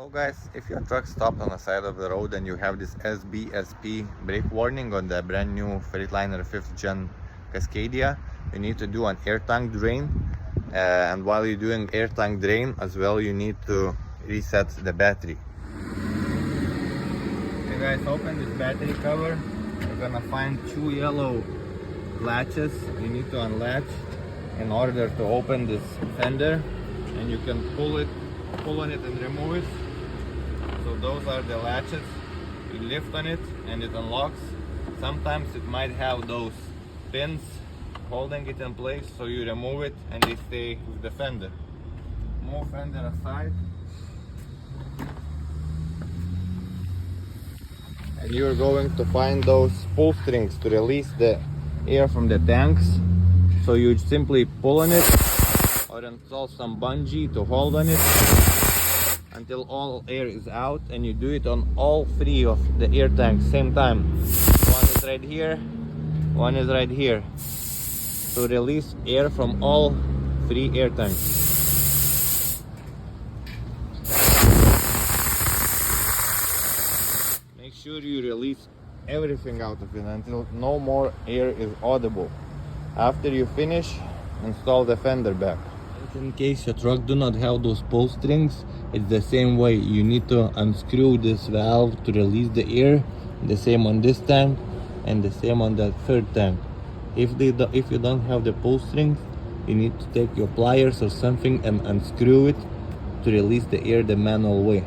So guys, if your truck stopped on the side of the road and you have this SBSP brake warning on the brand new Freightliner 5th Gen Cascadia, you need to do an air tank drain. And while you're doing air tank drain as well, you need to reset the battery. Okay guys, open this battery cover. You're gonna find two yellow latches you need to unlatch in order to open this fender, and you can pull on it and remove it. So those are the latches. You lift on it and it unlocks. Sometimes it might have those pins holding it in place, so you remove it and they stay with the fender. Move fender aside, and you're going to find those pull strings to release the air from the tanks. So you simply pull on it or install some bungee to hold on it until all air is out, and you do it on all three of the air tanks same time. One is right here, one is right here, to release air from all three air tanks. Make sure you release everything out of it until no more air is audible. After you finish, install the fender back. In case your truck do not have those pull strings, it's the same way. You need to unscrew this valve to release the air. The same on this tank and the same on that third tank. If you don't have the pull strings, you need to take your pliers or something and unscrew it to release the air the manual way.